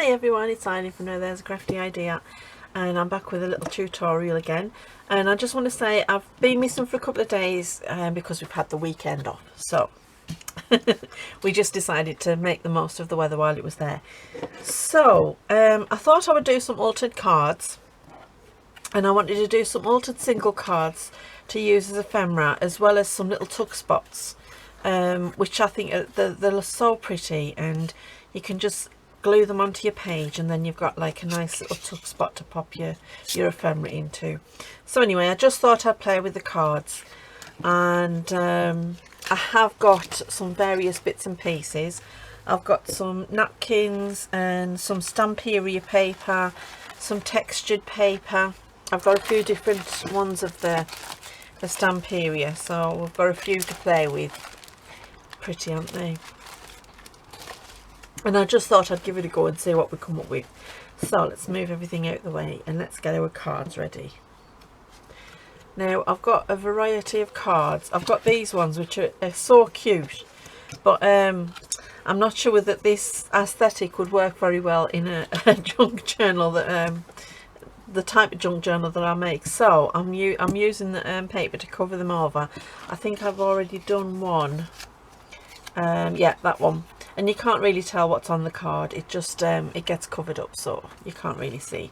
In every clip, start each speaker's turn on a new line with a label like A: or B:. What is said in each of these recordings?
A: Hi everyone, it's Eileen from Now There's a Crafty Idea, and I'm back with a little tutorial again. And I just want to say I've been missing for a couple of days because we've had the weekend off, so we just decided to make the most of the weather while it was there. So I thought I would do some altered cards, and I wanted to do some altered single cards to use as ephemera, as well as some little tuck spots, which I think they're so pretty, and you can just glue them onto your page, and then you've got like a nice little tuck spot to pop your ephemera into. So anyway, I just thought I'd play with the cards, and I have got some various bits and pieces. I've got some napkins and some Stamperia paper, some textured paper. I've got a few different ones of the Stamperia, so we've got a few to play with. Pretty, aren't they? And I just thought I'd give it a go and see what we come up with. So let's move everything out of the way and let's get our cards ready. Now I've got a variety of cards. I've got these ones which are so cute, but I'm not sure that this aesthetic would work very well in a junk journal, that the type of junk journal that I make. So I'm using the paper to cover them over. I think I've already done one. Yeah, that one. And you can't really tell what's on the card. It just it gets covered up, so you can't really see.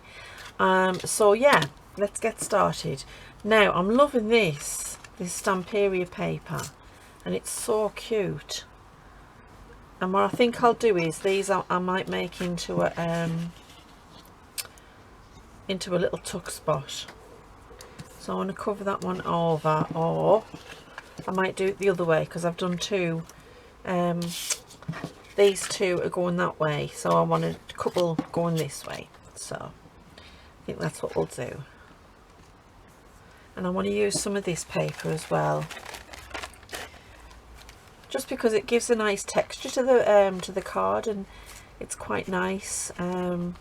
A: So yeah, let's get started. Now I'm loving this Stamperia paper, and it's so cute. And what I think I'll do is these I might make into a little tuck spot. So I want to cover that one over, or I might do it the other way because I've done two. These two are going that way, so I want a couple going this way, so I think that's what we'll do. And I want to use some of this paper as well, just because it gives a nice texture to the card, and it's quite nice. And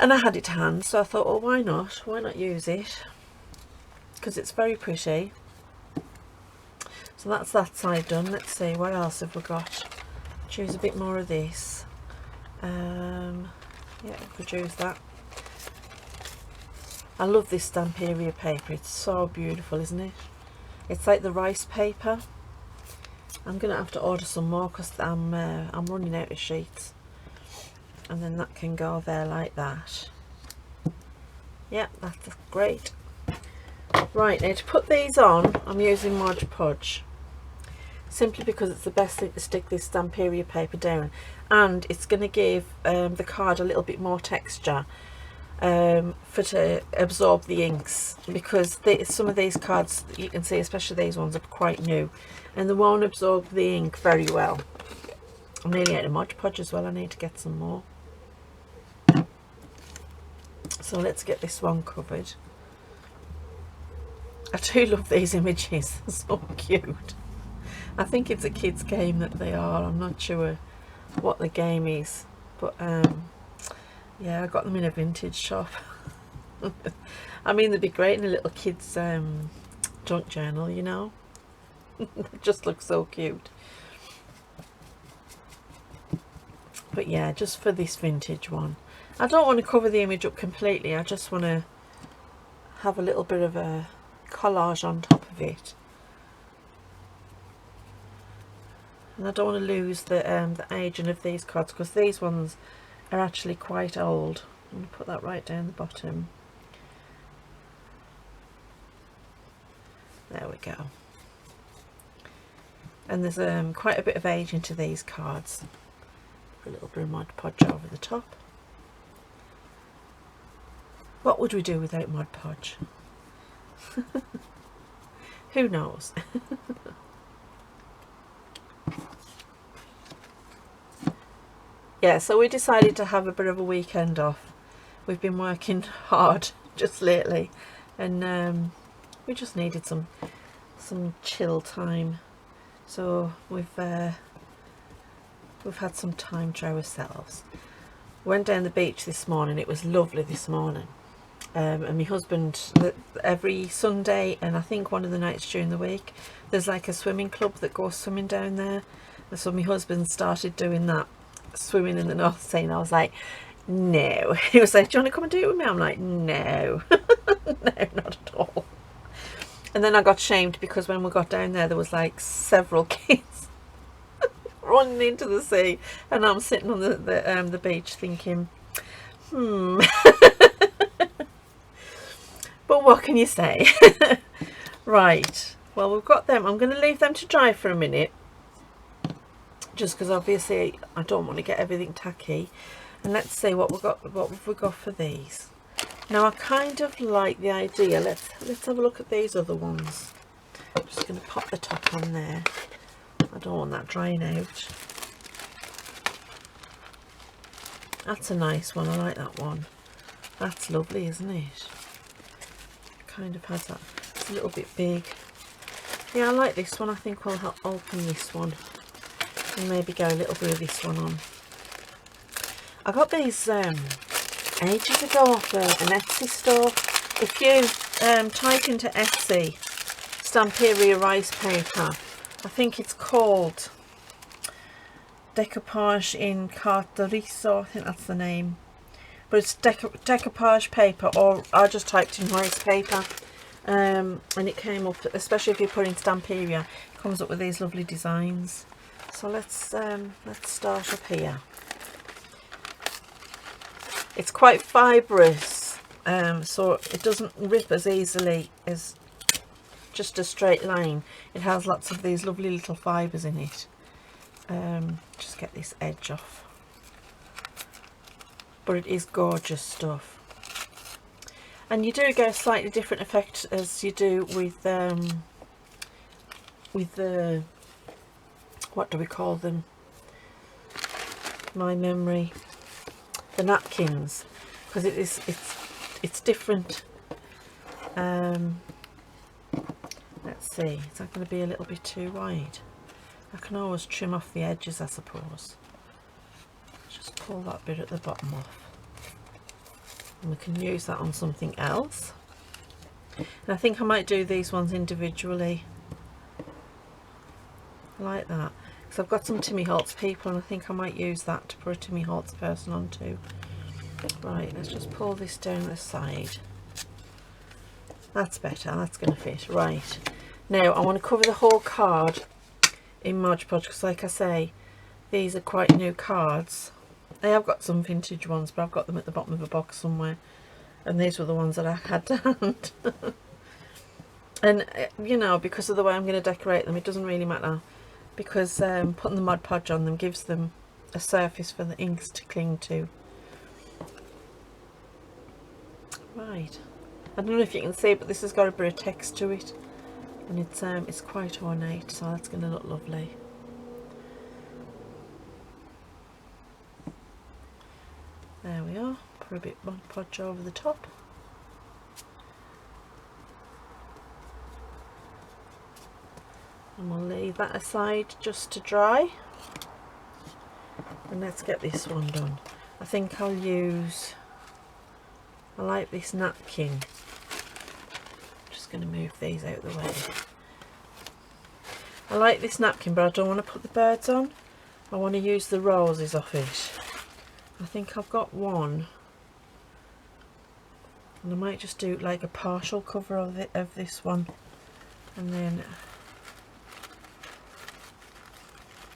A: I had it to hand, so I thought, well, why not use it, because it's very pretty. So that's that side done. Let's see, what else have we got? Choose a bit more of this. Yeah, we could use that. I love this Stamperia paper. It's so beautiful, isn't it? It's like the rice paper. I'm gonna have to order some more because I'm running out of sheets. And then that can go there like that. Yeah, that's great. Right, now to put these on, I'm using Mod Podge, simply because it's the best thing to stick this Stamperia paper down, and it's going to give the card a little bit more texture to absorb the inks, because some of these cards, you can see, especially these ones, are quite new and they won't absorb the ink very well. I'm nearly out of Mod Podge as well. I need to get some more. So let's get this one covered. I do love these images. They're so cute. I think it's a kids game that they are. I'm not sure what the game is, but yeah, I got them in a vintage shop. I mean, they'd be great in a little kids junk journal, you know. They just look so cute. But yeah, just for this vintage one, I don't want to cover the image up completely. I just want to have a little bit of a collage on top of it, and I don't want to lose the aging of these cards, because these ones are actually quite old. I'm going to put that right down the bottom. There we go. And there's quite a bit of age into these cards. Put a little bit of Mod Podge over the top. What would we do without Mod Podge? Who knows? Yeah, so we decided to have a bit of a weekend off. We've been working hard just lately, and we just needed some chill time. So we've had some time to ourselves. Went down the beach this morning. It was lovely this morning. And my husband, every Sunday, and I think one of the nights during the week, there's like a swimming club that goes swimming down there, and so my husband started doing that. swimming in the North Sea, and I was like, no. He was like, do you want to come and do it with me? I'm like, no. No, not at all. And then I got shamed because when we got down there was like several kids running into the sea, and I'm sitting on the beach thinking, but what can you say? Right, well, we've got them. I'm going to leave them to dry for a minute, just because obviously I don't want to get everything tacky. And let's see what have we got for these. Now I kind of like the idea. Let's have a look at these other ones. I'm just going to pop the top on there. I don't want that drying out. That's a nice one. I like that one. That's lovely, isn't it? Kind of has that. It's a little bit big. Yeah, I like this one. I think we'll help open this one and maybe go a little bit of this one on. I got these ages ago off an Etsy store. If you type into Etsy Stamperia rice paper, I think it's called Decoupage in Carte de Riso, I think that's the name. But it's decoupage paper, or I just typed in rice paper, and it came up, especially if you put in Stamperia, it comes up with these lovely designs. So let's start up here. It's quite fibrous, so it doesn't rip as easily as just a straight line. It has lots of these lovely little fibres in it. Just get this edge off. But it is gorgeous stuff. And you do get a slightly different effect as you do with the, what do we call them? My memory. The napkins, because it's different. Let's see, is that going to be a little bit too wide? I can always trim off the edges, I suppose. Just pull that bit at the bottom off, and we can use that on something else. And I think I might do these ones individually. I like that. So I've got some Timmy Holtz people, and I think I might use that to put a Timmy Holtz person onto. Right, let's just pull this down the side. That's better, that's going to fit. Right, now I want to cover the whole card in Mod Podge, because like I say, these are quite new cards. I have got some vintage ones, but I've got them at the bottom of a box somewhere, and these were the ones that I had to hand. And you know, because of the way I'm going to decorate them, it doesn't really matter, because putting the Mod Podge on them gives them a surface for the inks to cling to. Right, I don't know if you can see, but this has got a bit of text to it, and it's quite ornate, so that's going to look lovely. There we are. Put a bit Mod Podge over the top. And we'll leave that aside just to dry. And let's get this one done. I think I'll use, I like this napkin. Just going to move these out of the way. I like this napkin, but I don't want to put the birds on. I want to use the roses off it. I think I've got one. And I might just do like a partial cover of this one. And then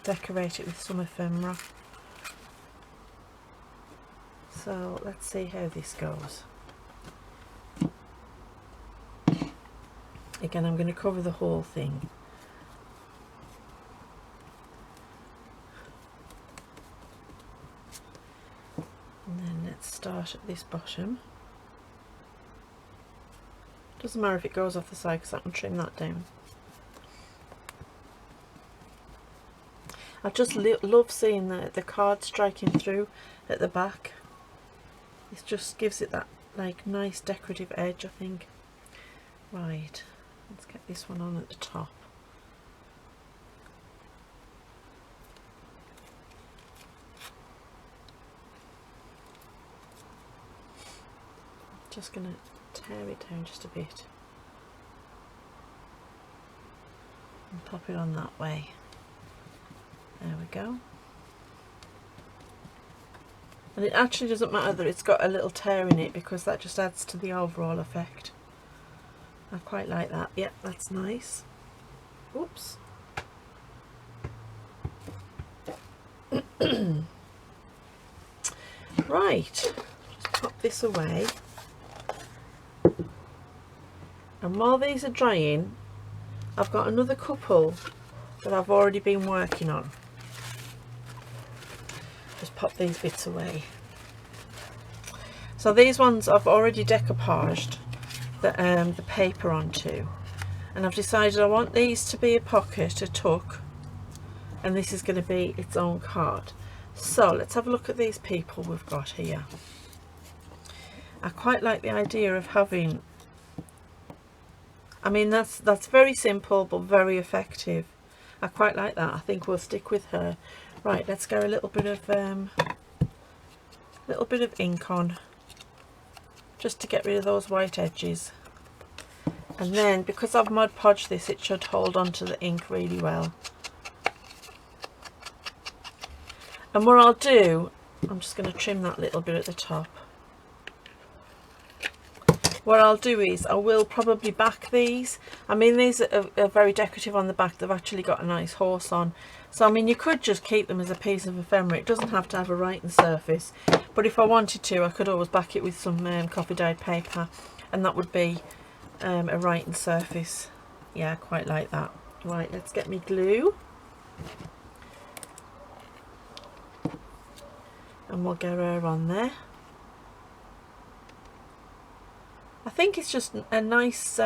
A: decorate it with some ephemera. So let's see how this goes. Again, I'm going to cover the whole thing. And then let's start at this bottom. Doesn't matter if it goes off the side, because I can trim that down. I just love seeing the card striking through at the back. It just gives it that like nice decorative edge, I think. Right, let's get this one on at the top. Just going to tear it down just a bit and pop it on that way. There we go. And it actually doesn't matter that it's got a little tear in it, because that just adds to the overall effect. I quite like that. Yeah, that's nice. Oops. Right, just pop this away. And while these are drying, I've got another couple that I've already been working on. Just pop these bits away. So these ones I've already decoupaged the paper onto, and I've decided I want these to be a pocket, a tuck, and this is going to be its own card. So let's have a look at these people we've got here. I quite like the idea of having, I mean, that's very simple but very effective. I quite like that. I think we'll stick with her. Right, let's go a little bit of ink on, just to get rid of those white edges. And then, because I've Mod Podged this, it should hold on to the ink really well. And what I'll do, I'm just going to trim that little bit at the top. What I'll do is I will probably back these. I mean, these are very decorative on the back. They've actually got a nice horse on. So I mean, you could just keep them as a piece of ephemera. It doesn't have to have a writing surface. But if I wanted to, I could always back it with some coffee dyed paper, and that would be a writing surface. Yeah, I quite like that. Right, let's get me glue. And we'll get her on there. I think it's just a nice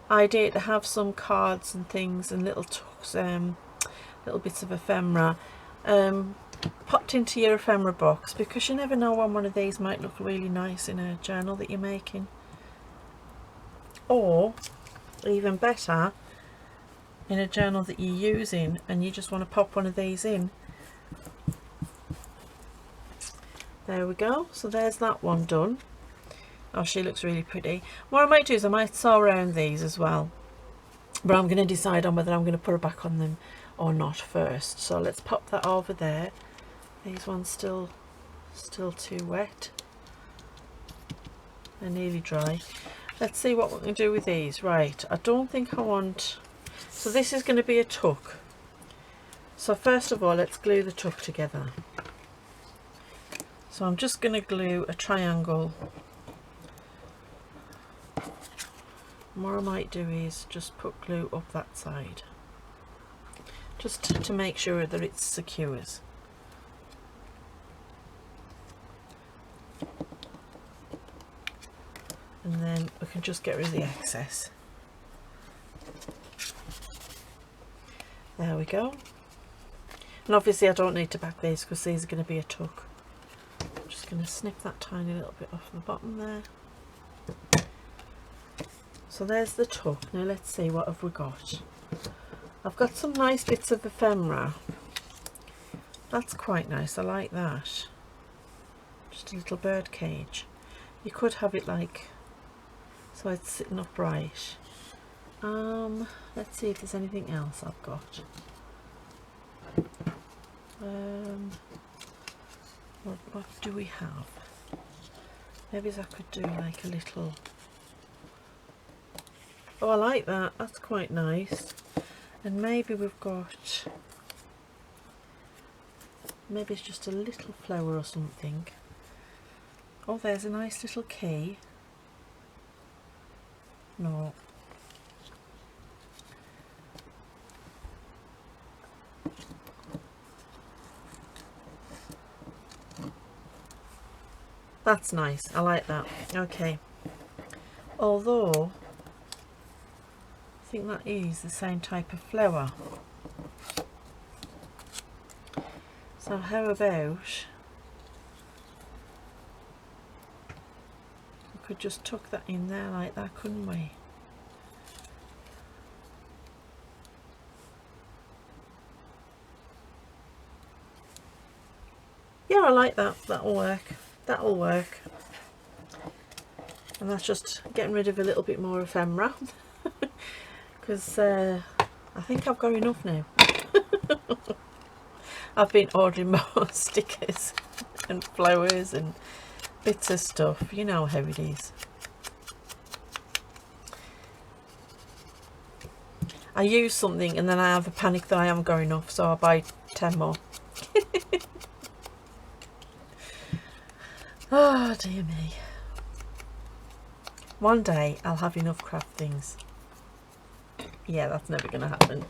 A: idea to have some cards and things and little tucks, little bits of ephemera popped into your ephemera box, because you never know when one of these might look really nice in a journal that you're making. Or even better, in a journal that you're using and you just want to pop one of these in. There we go. So there's that one done. Oh, she looks really pretty. What I might do is I might sew around these as well, but I'm going to decide on whether I'm going to put her back on them or not first. So let's pop that over there. These ones still too wet. They're nearly dry. Let's see what we can do with these. Right, I don't think I want, so this is going to be a tuck. So first of all, let's glue the tuck together. So I'm just going to glue a triangle. And what I might do is just put glue up that side, just to make sure that it secures. And then we can just get rid of the excess. There we go. And obviously I don't need to back these, because these are going to be a tuck. I'm just going to snip that tiny little bit off the bottom there. So there's the tuck. Now let's see, what have we got? I've got some nice bits of ephemera. That's quite nice, I like that. Just a little bird cage. You could have it like, so it's sitting upright. Let's see if there's anything else I've got. What do we have? Maybe I could do like a little, oh, I like that, that's quite nice. And maybe we've got, maybe it's just a little flower or something. Oh, there's a nice little key. No. That's nice, I like that. Okay. Although I think that is the same type of flower. So how about we could just tuck that in there like that, couldn't we? Yeah, I like that. That'll work. That'll work. And that's just getting rid of a little bit more ephemera, because I think I've got enough now. I've been ordering more stickers. and flowers and bits of stuff. You know how it is. I use something and then I have a panic that I am going off, so I buy 10 more. Oh dear me. One day I'll have enough craft things. Yeah, that's never going to happen.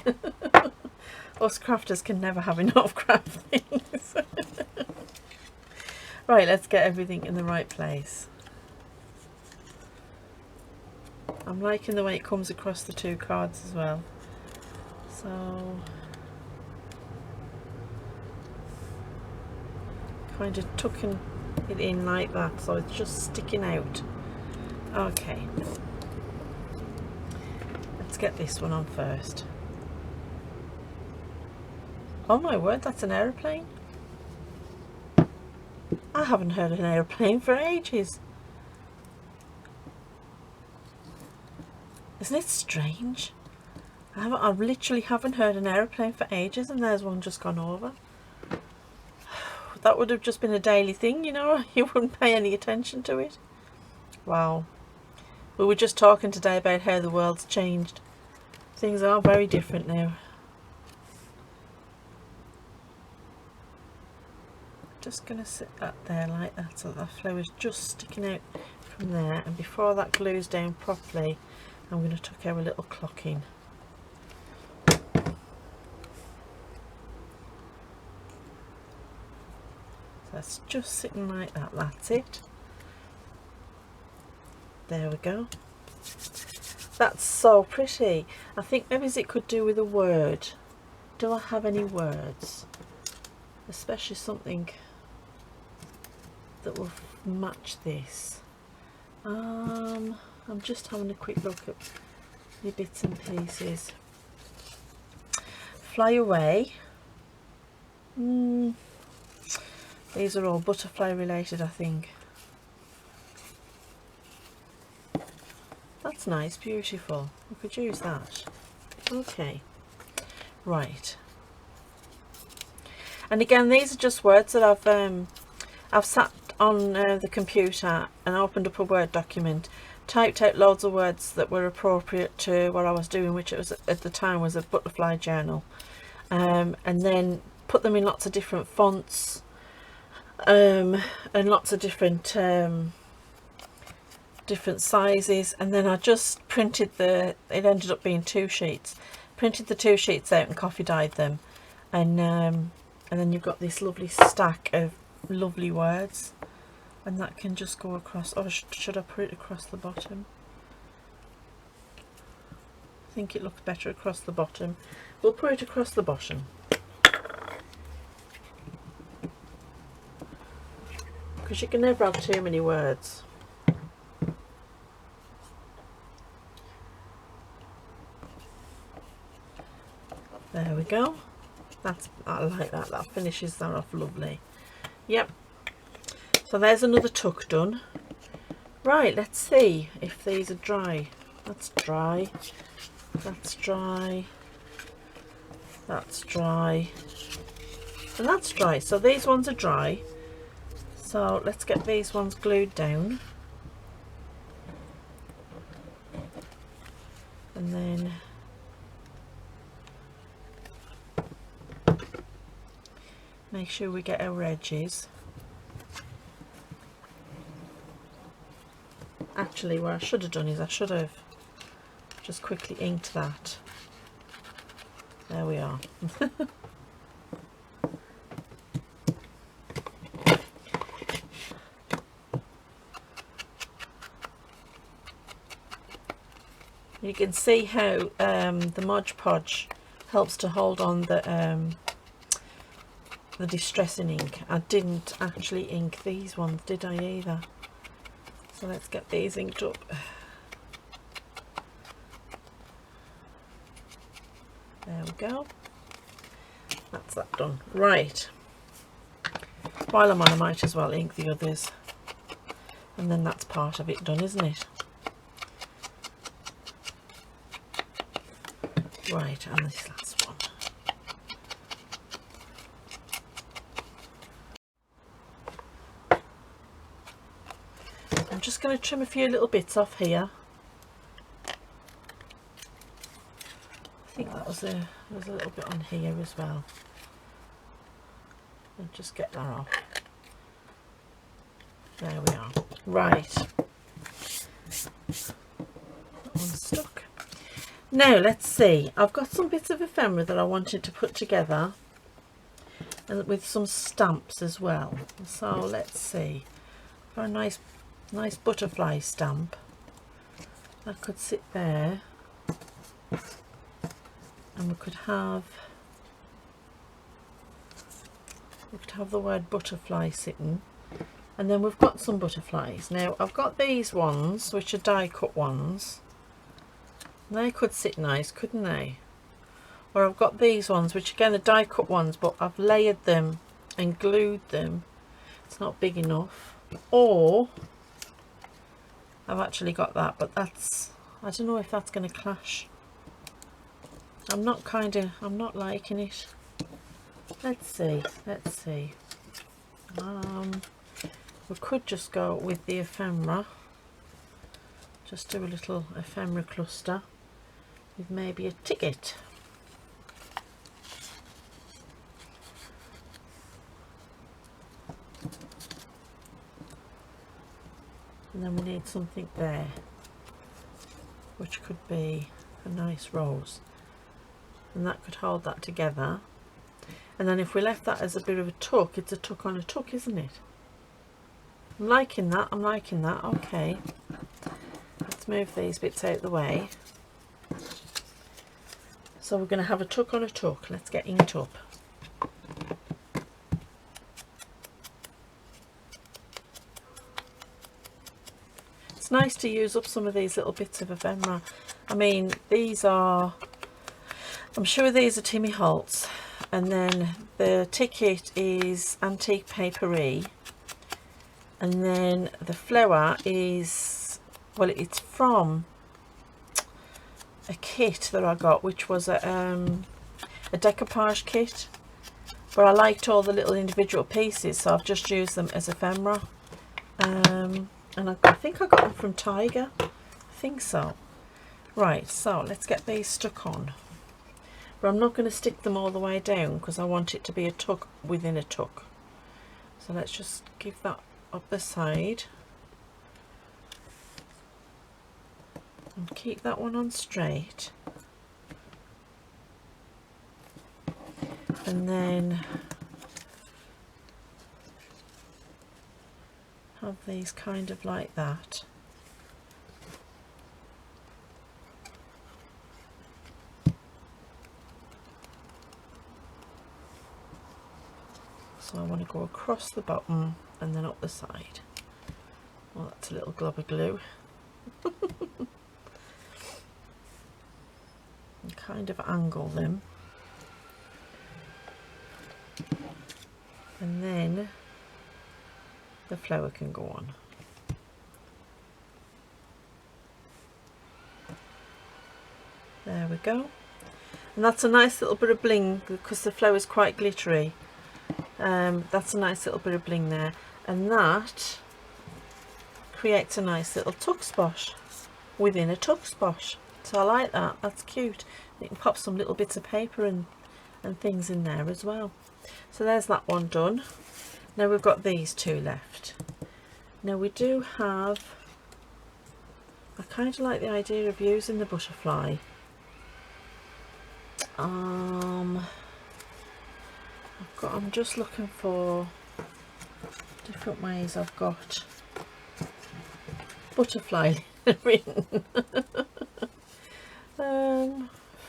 A: Us crafters can never have enough craft things. Right, let's get everything in the right place. I'm liking the way it comes across the two cards as well. So kind of tucking it in like that, so it's just sticking out. Okay, let's get this one on first. Oh my word, that's an aeroplane. I haven't heard an aeroplane for ages. Isn't it strange? I literally haven't heard an aeroplane for ages, and there's one just gone over. That would have just been a daily thing, you know. You wouldn't pay any attention to it. Wow. We were just talking today about how the world's changed. Things are very different now. Just going to sit that there like that, so that flower's just sticking out from there. And before that glues down properly, I'm going to tuck our little clock in. That's just sitting like that. That's it. There we go. That's so pretty. I think maybe it could do with a word. Do I have any words? Especially something that will match this. I'm just having a quick look at the bits and pieces. Fly away. These are all butterfly related, I think. That's nice, beautiful. We could use that. Okay, right. And again, these are just words that I've sat on the computer and opened up a Word document, typed out loads of words that were appropriate to what I was doing, which it was at the time was a butterfly journal, and then put them in lots of different fonts. And lots of different sizes, and then I just printed it ended up being 2 sheets, printed the 2 sheets out and coffee dyed them, and then you've got this lovely stack of lovely words, and that can just go across. Oh, should I put it across the bottom? I think it looks better across the bottom. We'll put it across the bottom. Because you can never have too many words. There we go. I like that. That finishes that off lovely. Yep. So there's another tuck done. Right, let's see if these are dry. That's dry. That's dry. That's dry. And that's dry. So these ones are dry. So let's get these ones glued down, and then make sure we get our edges. Actually, what I should have done is I should have just quickly inked that. There we are. You can see how the Mod Podge helps to hold on the distressing ink. I didn't actually ink these ones, did I either? So let's get these inked up. There we go. That's that done. Right. While I'm on, I might as well ink the others. And then that's part of it done, isn't it? Right, and this last one. just going to trim a few little bits off here. I think that was there's a little bit on here as well. And just get that off. There we are. Right. That one's stuck. Now let's see. I've got some bits of ephemera that I wanted to put together, and with some stamps as well. So let's see. For a nice butterfly stamp that could sit there, and we could have the word butterfly sitting, and then we've got some butterflies. Now I've got these ones which are die cut ones. They could sit nice, couldn't they? Or I've got these ones which again are die cut ones, but I've layered them and glued them. It's not big enough. Or I've actually got that, but that's, I don't know if that's going to clash. I'm not liking it. Let's see. We could just go with the ephemera. Just do a little ephemera cluster with maybe a ticket. And then we need something there, which could be a nice rose, and that could hold that together. And then if we left that as a bit of a tuck, it's a tuck on a tuck, isn't it? I'm liking that. Okay, let's move these bits out of the way. So we're going to have a tuck on a tuck. Let's get inked up. It's nice to use up some of these little bits of ephemera. I mean, these are, I'm sure these are Timmy Holtz, and then the ticket is Antique Paperie, and then the flower is, well, it's from a kit that I got, which was a decoupage kit, but I liked all the little individual pieces, so I've just used them as ephemera. And I think I got them from Tiger. I think so. Right, so let's get these stuck on. But I'm not going to stick them all the way down because I want it to be a tuck within a tuck. So let's just give that up the side. And keep that one on straight. And then have these kind of like that. So I want to go across the bottom and then up the side. Well, that's a little glob of glue. And kind of angle them. And then the flower can go on. There we go. And that's a nice little bit of bling because the flower is quite glittery. That's a nice little bit of bling there, and that creates a nice little tuck spot within a tuck spot. So I like that. That's cute. You can pop some little bits of paper and things in there as well. So there's that one done. Now we've got these two left. Now we do have, I kind of like the idea of using the butterfly. I'm just looking for different ways I've got butterfly written.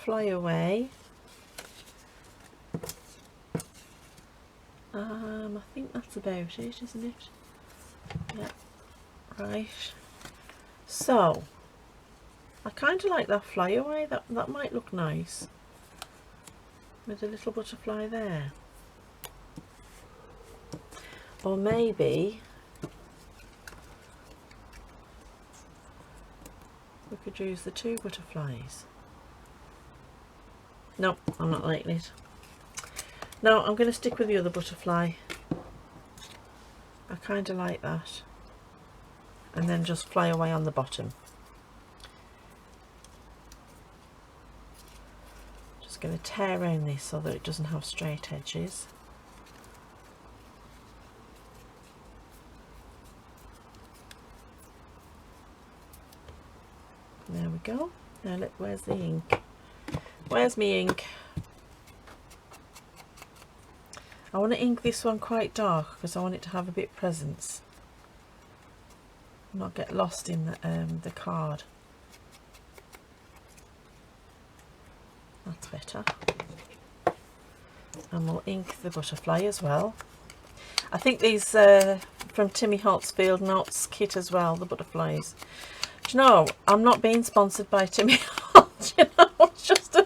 A: Fly away. I think that's about it, isn't it? Yeah, right. So I kind of like that fly away. That might look nice with a little butterfly there. Or maybe we could use the two butterflies. No, I'm not liking it. No, I'm going to stick with the other butterfly. I kind of like that. and then just fly away on the bottom. Just going to tear around this so that it doesn't have straight edges. There we go. Now look, where's the ink? Where's me ink? I want to ink this one quite dark because I want it to have a bit of presence, not get lost in the card. That's better. And we'll ink the butterfly as well. I think these from Timmy Holt's Field Notes kit as well, the butterflies. Do you know, I'm not being sponsored by Timmy Holt, you know, it's just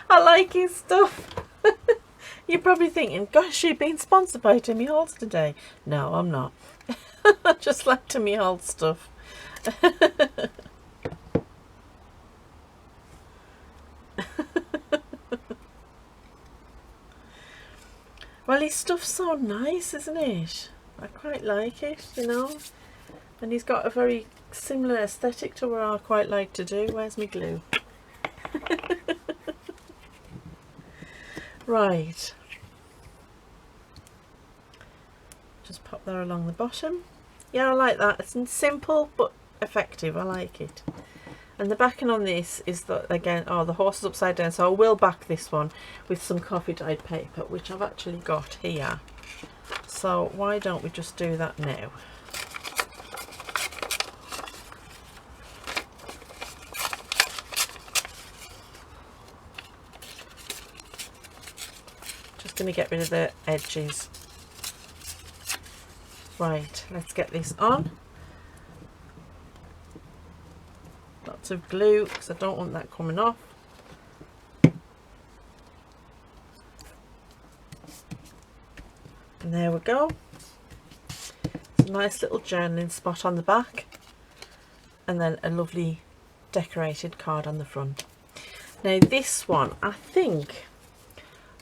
A: I like his stuff. You're probably thinking, gosh, you've been sponsored by Timmy Holt today. No, I'm not. I just like Timmy Holt stuff. Well, his stuff's so nice, isn't it? I quite like it, you know. And he's got a very similar aesthetic to what I quite like to do. Where's my glue? Right. Just pop there along the bottom. Yeah, I like that. It's simple but effective. I like it. And the backing on this is that, again, oh, the horse is upside down, so I will back this one with some coffee dyed paper, which I've actually got here. So why don't we just do that now? Just going to get rid of the edges. Right, let's get this on. Lots of glue because I don't want that coming off. And there we go. It's a nice little journaling spot on the back, and then a lovely decorated card on the front. Now this one, I think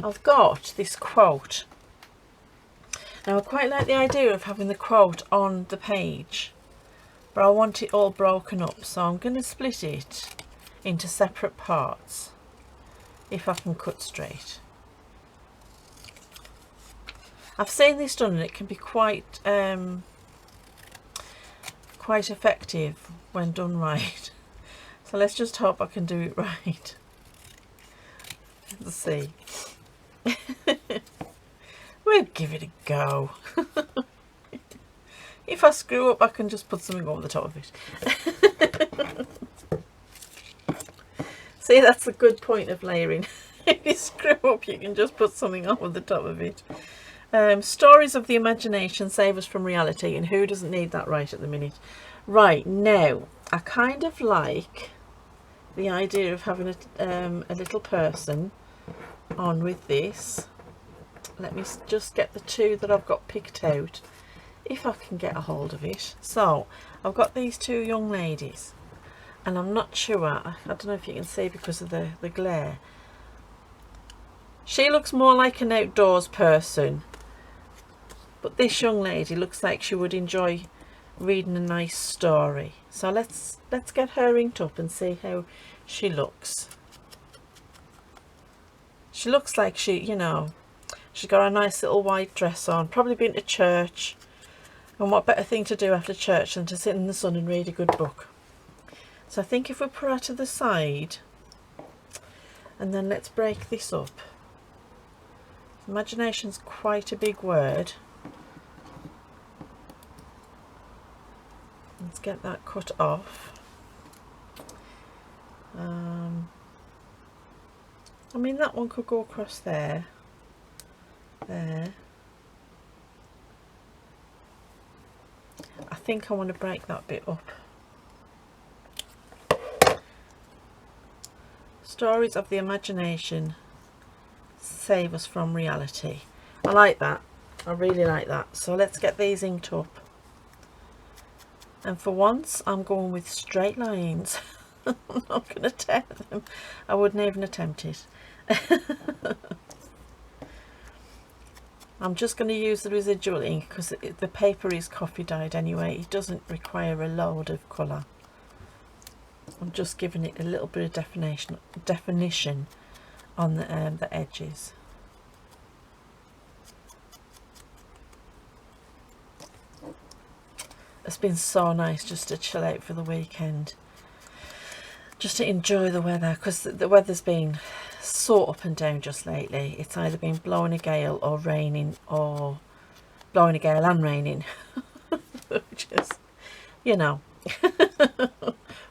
A: I've got this quote. Now I quite like the idea of having the quote on the page, but I want it all broken up, so I'm going to split it into separate parts if I can cut straight. I've seen this done and it can be quite quite effective when done right. So let's just hope I can do it right. Let's see. We'll give it a go. If I screw up, I can just put something over the top of it. See, that's a good point of layering. If you screw up, you can just put something over the top of it. Stories of the imagination save us from reality, and who doesn't need that right at the minute? Right, now, I kind of like the idea of having a little person on with this. Let me just get the two that I've got picked out, if I can get a hold of it. So I've got these two young ladies, and I'm not sure, I don't know if you can see because of the glare. She looks more like an outdoors person, but this young lady looks like she would enjoy reading a nice story. So let's get her inked up and see how she looks. She looks like she, you know, she's got a nice little white dress on, probably been to church, and what better thing to do after church than to sit in the sun and read a good book. So I think if we put her to the side, and then let's break this up. Imagination's quite a big word. Let's get that cut off. I mean, that one could go across there. There. I think I want to break that bit up. Stories of the imagination save us from reality. I like that. I really like that. So let's get these inked up. And for once, I'm going with straight lines. I'm not going to tear them. I wouldn't even attempt it. I'm just going to use the residual ink because the paper is coffee dyed anyway. It doesn't require a load of colour. I'm just giving it a little bit of definition on the edges. It's been so nice just to chill out for the weekend, just to enjoy the weather, because the weather's been so up and down just lately. It's either been blowing a gale or raining, or blowing a gale and raining. Which is, you know,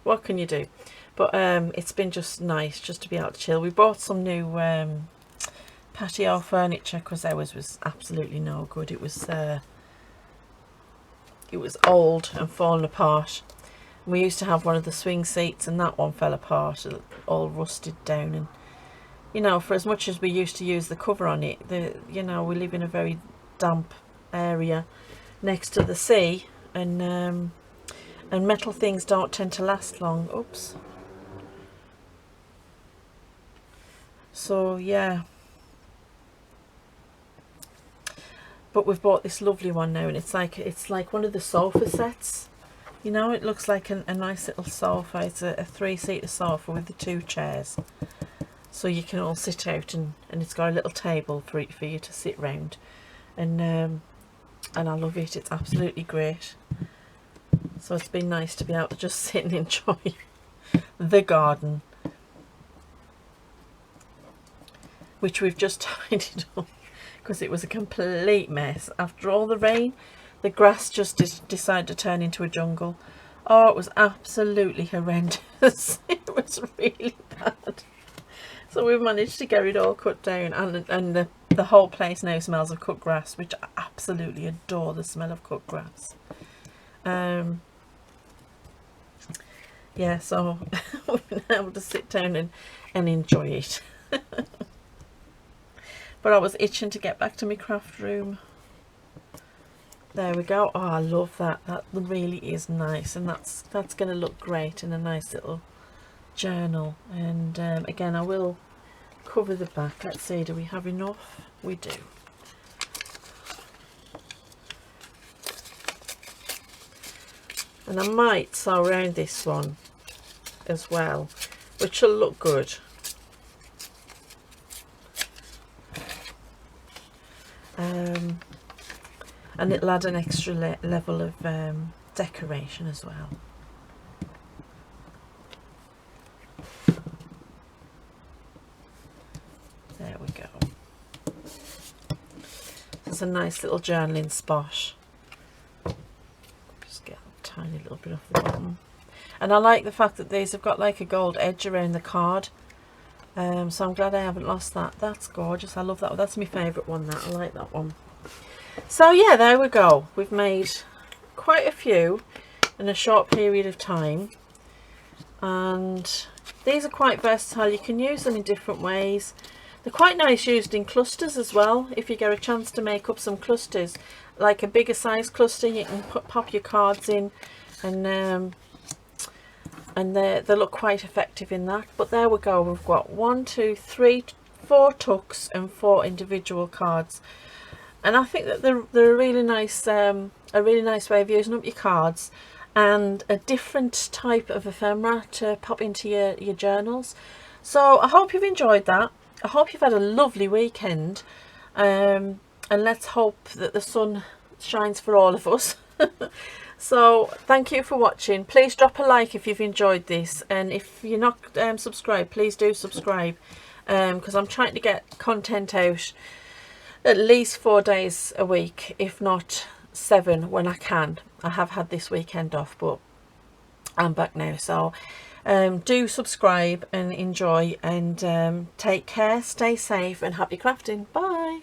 A: what can you do? But it's been just nice just to be able to chill. We bought some new patio furniture because ours was absolutely no good. It was old and fallen apart. We used to have one of the swing seats and that one fell apart, all rusted down. And you know, for as much as we used to use the cover on it, you know, we live in a very damp area next to the sea, and metal things don't tend to last long. Oops. So yeah, but we've bought this lovely one now, and it's like one of the sofa sets. You know, it looks like a nice little sofa. It's a 3-seater sofa with the 2 chairs, so you can all sit out, and it's got a little table for you to sit round, and I love it. It's absolutely great. So it's been nice to be able to just sit and enjoy the garden, which we've just tidied up because it was a complete mess. After all the rain, the grass just decided to turn into a jungle. Oh, it was absolutely horrendous. It was really bad. So we've managed to get it all cut down, and the whole place now smells of cut grass, which I absolutely adore, the smell of cut grass. Yeah, so we've been able to sit down and enjoy it. But I was itching to get back to my craft room. There we go. Oh, I love that. That really is nice, and that's going to look great in a nice little journal. And again, I will cover the back. Let's see, do we have enough? We do. And I might sew around this one as well, which will look good. And it'll add an extra level of decoration as well. There we go. There's a nice little journaling spot. Just get a tiny little bit off the bottom. And I like the fact that these have got like a gold edge around the card. So I'm glad I haven't lost that. That's gorgeous. I love that. That's my favourite one. That I like that one. So yeah, there we go. We've made quite a few in a short period of time, and these are quite versatile. You can use them in different ways. They're quite nice used in clusters as well. If you get a chance to make up some clusters, like a bigger size cluster, you can pop your cards in, and they look quite effective in that. But there we go. We've got 1, 2, 3, 4 tucks and 4 individual cards. And I think that they're a really nice way of using up your cards, and a different type of ephemera to pop into your journals. So I hope you've enjoyed that. I hope you've had a lovely weekend, and let's hope that the sun shines for all of us. So thank you for watching. Please drop a like if you've enjoyed this, and if you're not subscribed, please do subscribe, because I'm trying to get content out at least 4 days a week, if not 7 when I can. I have had this weekend off, but I'm back now. So do subscribe and enjoy, and take care, stay safe, and happy crafting. Bye.